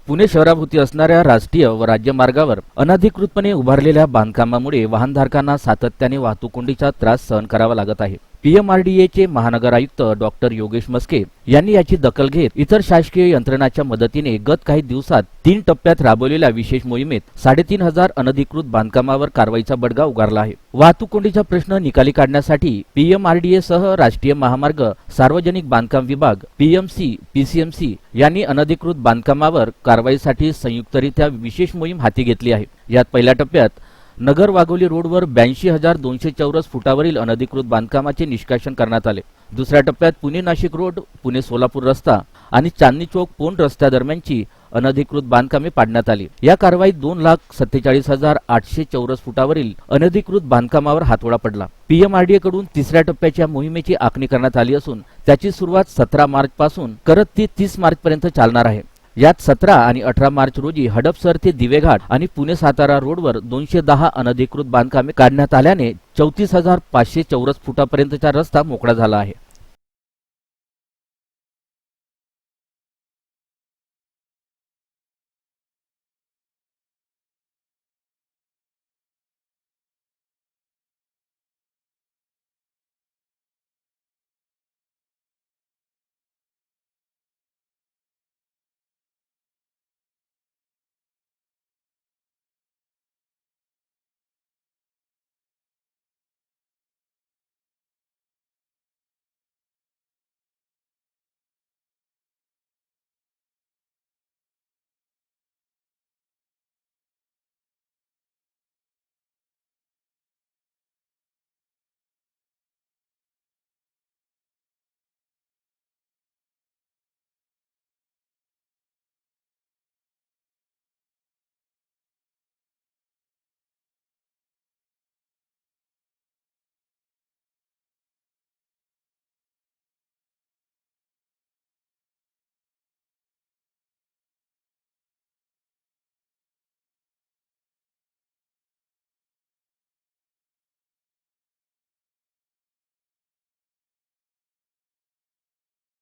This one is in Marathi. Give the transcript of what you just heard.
पुणे शहराभोवती असणाऱ्या राष्ट्रीय व राज्य मार्गावर अनधिकृतपणे उभारलेल्या बांधकामामुळे वाहनधारकांना सातत्याने वाहतूक कोंडीचा त्रास सहन करावा लागत आहे। पीएमआरडीएचे महानगर आयुक्त डॉक्टर योगेश मस्के यांनी याची दखल घेत इतर शासकीय यंत्रणांच्या मदतीने गत काही दिवसात 3 टप्प्यात राबवलेल्या विशेष मोहिमेत 3,500 अनधिकृत बांधकामावर कारवाईचा बडगा उगारला आहे। वाहतूक कोंडीचा प्रश्न निकाली काढण्यासाठी पीएमआरडीए सह राष्ट्रीय महामार्ग सार्वजनिक बांधकाम विभाग पीएमसी पीसीएमसी यांनी अनधिकृत बांधकामावर कारवाईसाठी संयुक्तरित्या विशेष मोहीम हाती घेतली आहे। यात पहिल्या टप्प्यात नगर वाघोली रोडवर 82,200 चौरस फुटावरील अनधिकृत बांधकामाचे निष्कासन करण्यात आले। दुसऱ्या टप्प्यात पुणे नाशिक रोड, पुणे सोलापूर रस्ता आणि चांदणी चौक पोंड रस्त्यादरम्यानची अनधिकृत बांधकामे पाडण्यात आली। या कारवाईत 2,47,800 चौरस फुटावरील अनधिकृत बांधकामावर हातोडा पडला। पीएमआरडीए कडून तिसऱ्या टप्प्याच्या मोहिमेची आखणी करण्यात आली असून त्याची सुरुवात 17 मार्च पासून करत ती 30 मार्च पर्यंत चालणार आहे। यात 17 आणि 18 मार्च रोजी हडपसर ते दिवेघाट आणि पुणे सातारा रोडवर 210 अनधिकृत बांधकामे काढण्यात आल्याने 34,500 चौरस फुटापर्यंतचा रस्ता मोकळा झाला आहे।